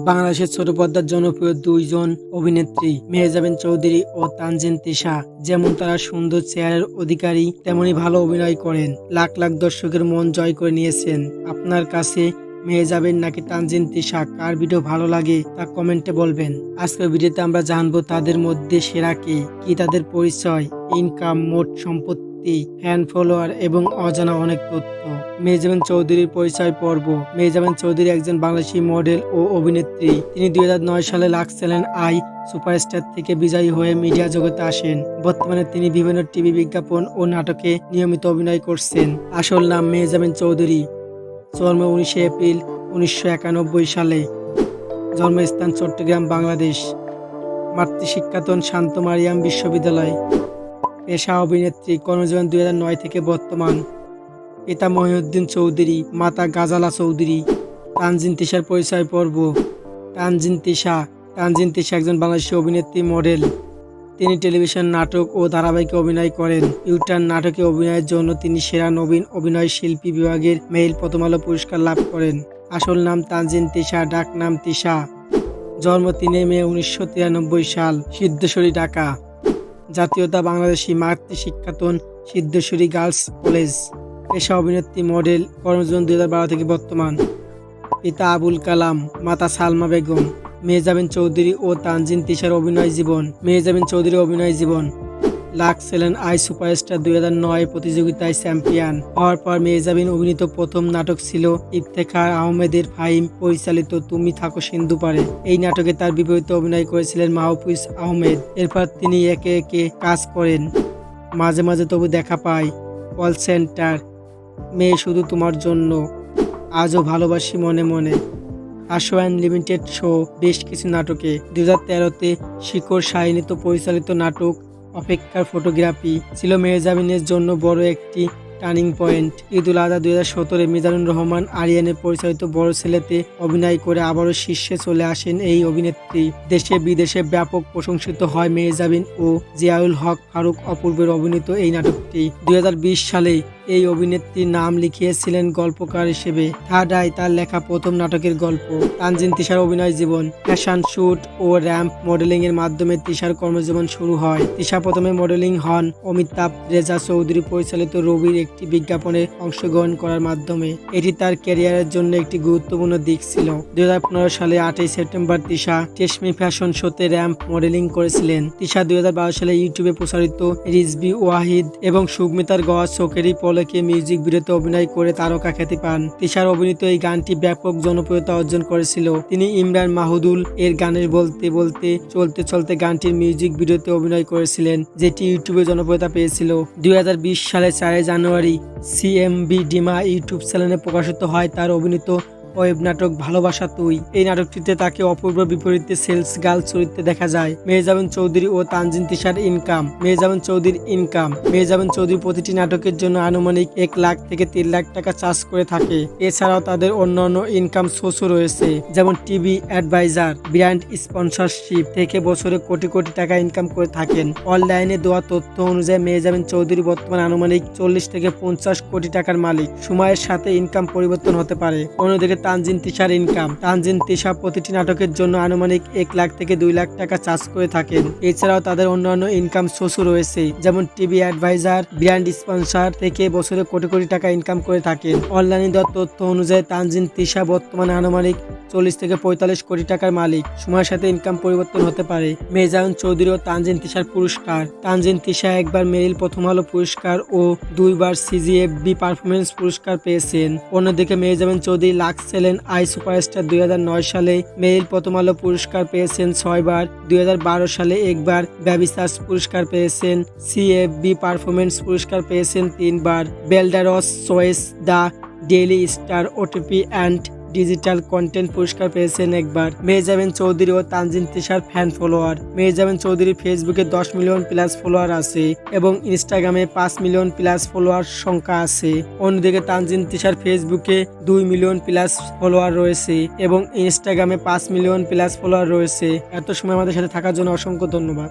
বাংলাদেশের ছোট পর্দার জনপ্রিয় দুইজন অভিনেত্রী মেহজাবিন চৌধুরী ও তানজিন তিশা। যেমন তারা সুন্দর চেহারার অধিকারী, তেমনি ভালো অভিনয় করেন। লাখ লাখ দর্শকের মন জয় করে নিয়েছেন। আপনার কাছে মেহজাবিন নাকি তানজিন তিশা, কার ভিডিও ভালো লাগে তা কমেন্টে বলবেন। আজকের ভিডিওতে আমরা জানবো তাদের মধ্যে সেরা কে, কি তাদের পরিচয়, ইনকাম, মোট সম্পত্তি, ফ্যান ফলোয়ার এবং অজানা অনেক তথ্য। মেহজাবিন চৌধুরীর পরিচয় পর্ব। মেহজাবিন চৌধুরী একজন বাংলাদেশি মডেল ও অভিনেত্রী। তিনি 2009 সালে লাক্স চ্যানেল আই সুপারস্টার থেকে বিজয়ী হয়ে মিডিয়া জগতে আসেন। বর্তমানে তিনি বিভিন্ন টিভি বিজ্ঞাপন ও নাটকে নিয়মিত অভিনয় করছেন। আসল নাম মেহজাবিন চৌধুরী। জন্ম 19 এপ্রিল 1991 সালে। জন্মস্থান চট্টগ্রাম, বাংলাদেশ। মাতৃশিক্ষাতন শান্ত মারিয়াম বিশ্ববিদ্যালয়। পেশা অভিনেত্রী। কর্মজীবন 2009 থেকে বর্তমান। পিতা মহিউদ্দিন চৌধুরী, মাতা গাজালা চৌধুরী। তানজিন তিশার পরিচয় পর্ব। তানজিন তিশা। তানজিন তিশা একজন বাংলাদেশি অভিনেত্রী, মডেল। তিনি টেলিভিশন, নাটক ও ধারাবাহিকে অভিনয় করেন। ইউটার্ন নাটকে অভিনয়ের জন্য তিনি সেরা নবীন অভিনয় শিল্পী বিভাগের মেইল প্রথম আলো পুরস্কার লাভ করেন। আসল নাম তানজিন তিশা, ডাক নাম তিশা। জন্ম 3 মে 1993 সাল, সিদ্ধেশ্বরী, ঢাকা। জাতীয়তা বাংলাদেশী। মাতৃশিক্ষাতন সিদ্ধেশ্বরী গার্লস কলেজ। পেশা অভিনেত্রী, মডেল। কর্মজীবন 2012 থেকে বর্তমান। পিতা আবুল কালাম, মাতা সালমা বেগম। মেহজাবিন চৌধুরী ও তানজিন তিশার অভিনয় জীবন। মেহজাবিন চৌধুরীর অভিনয় জীবন। লাক্স চ্যানেল আই সুপারস্টার 2009 প্রতিযোগিতায় চ্যাম্পিয়ন হওয়ার পর মেহজাবিন অভিনীত প্রথম নাটক ছিল ইফতেখার আহমেদের ফাহিম পরিচালিত তুমি থাকো সিন্ধু পারে। এই নাটকে তার বিপরীতে অভিনয় করেছিলেন মাহফুজ আহমেদ। এরপর তিনি একে একে কাজ করেন। মাঝে মাঝে তবু দেখা পায়। কল সেন্টার, মেয়ে শুধু তোমার জন্য, আজও ভালোবাসি মনে মনে, আশোয়ান লিমিটেড শো, বেশ কিছু নাটকে। 2013-তে শিকড় শাহিনীত পরিচালিত নাটক অপেক্ষার ফটোগ্রাফি ছিল মেহজাবিনের জন্য বড় একটি টার্নিং পয়েন্ট। ঈদুল আজহা 2017-এ মিজানুর রহমান আরিয়ানের পরিচালিত বড় ছেলেতে অভিনয় করে আবারও শীর্ষে চলে আসেন এই অভিনেত্রী। দেশে বিদেশে ব্যাপক প্রশংসিত হয় মেহজাবিন ও জিয়াউল হক ফারুক অপূর্বের অভিনীত এই নাটকটি। 2020 সালে এই অভিনেত্রীর নাম লিখিয়েছিলেন গল্পকার হিসেবে। থার্ড আই তার লেখা প্রথম নাটকের গল্প। তানজিন তিশার অভিনয় জীবন। ফ্যাশন শুট ও র্যাম্প মডেলিং এর মাধ্যমে তিশার কর্মজীবন শুরু হয়। তিশা প্রথমে মডেলিং হন অমিতাভ রেজা চৌধুরী পরিচালিত রবির একটি বিজ্ঞাপনে অংশগ্রহণ করার মাধ্যমে। এটি তার ক্যারিয়ারের জন্য একটি গুরুত্বপূর্ণ দিক ছিল। 2015 সালে 8 সেপ্টেম্বর তিশা টেসমি ফ্যাশন শোতে র্যাম্প মডেলিং করেছিলেন। তিশা 2012 সালে ইউটিউবে প্রচারিত রিজবি ওয়াহিদ এবং সুগমিতার গওয়া চোখেরই পলকে মিউজিক ভিডিওতে অভিনয় করে তারকা খ্যাতি পান। তিশার অভিনীত এই গানটি ব্যাপক জনপ্রিয়তা অর্জন করেছিল। তিনি ইমরান মাহুদুল এর গানের বলতে বলতে চলতে চলতে গানটির মিউজিক ভিডিওতে অভিনয় করেছিলেন, যেটি ইউটিউবে জনপ্রিয়তা পেয়েছিল। 2020 সালে 4 জানুয়ারি সিএমবি ডিমা ইউটিউব চ্যানেলে প্রকাশিত হয় তার অভিনীত ওয়েব নাটক ভালোবাসা তুই। এই নাটকটিতে তাকে অপূর্ব বিপরীতে সেলস গার্ল চরিত্রে দেখা যায়। মেহজাবিন চৌধুরী ও তানজিন তিশার ইনকাম। মেহজাবিন চৌধুরীর ইনকাম। মেহজাবিন চৌধুরী প্রতিটি নাটকের জন্য আনুমানিক 1 লাখ থেকে 3 লাখ টাকা চার্জ করে থাকে। এছাড়াও তাদের অন্যান্য ইনকাম সোর্সও রয়েছে, যেমন টিভি অ্যাডভাইজার, ব্র্যান্ড স্পন্সরশিপ থেকে বছরে কোটি কোটি টাকা ইনকাম করে থাকেন। অনলাইনে দেওয়া তথ্য অনুযায়ী মেহজাবিন চৌধুরী বর্তমানে আনুমানিক 40 থেকে 50 কোটি টাকার মালিক। সময়ের সাথে ইনকাম পরিবর্তন হতে পারে। অন্যদিকে তানজিন তিশার ইনকাম। তানজিন তিশা প্রতিটি নাটকের জন্য আনুমানিক 1 লাখ থেকে 2 লাখ টাকা চার্জ করে থাকেন। এছাড়াও তাদের অন্যান্য ইনকাম সোর্সও রয়েছে, যেমন টিভি অ্যাডভাইজার, ব্র্যান্ড স্পন্সর থেকে বছরে কোটি কোটি টাকা ইনকাম করে থাকেন। অনলাইনে দেওয়া তথ্য অনুযায়ী তানজিন তিশা বর্তমানে আনুমানিক 40 থেকে 45 কোটি টাকার মালিক। সময়ের সাথে ইনকাম পরিবর্তন হতে পারে। মেহজাবিন চৌধুরী ও তানজিন তিশার পুরস্কার। তানজিন তিশা একবার মেরিল প্রথম আলো পুরস্কার ও 2 বার সিজিএফবি পারফরমেন্স পুরস্কার পেয়েছেন। অন্যদিকে Mehjabin Chowdhury Lux Channel I superstar 2009 সালে মেরিল প্রথম আলো পুরস্কার পেয়েছেন 6 বার। 2012 সালে একবার বেবি সার্চ পুরস্কার পেয়েছেন। সিএফবি পারফরমেন্স পুরস্কার পেয়েছেন 3 বার। Blenders Choice, The Daily Star, OTT and digital content পুরস্কার পেয়েছেন একবার। মেহজাবিন চৌধুরী ও তানজিন তিশার ফ্যান ফলোয়ার। মেহজাবিন চৌধুরী ফেসবুকে 10 মিলিয়ন প্লাস ফলোয়ার আছে এবং ইনস্টাগ্রামে 5 মিলিয়ন প্লাস ফলোয়ার সংখ্যা আছে। অন্যদিকে তানজিন তিশার ফেসবুকে 2 মিলিয়ন প্লাস ফলোয়ার রয়েছে এবং ইনস্টাগ্রামে 5 মিলিয়ন প্লাস ফলোয়ার রয়েছে। এত সময় আমাদের সাথে থাকার জন্য অসংখ্য ধন্যবাদ।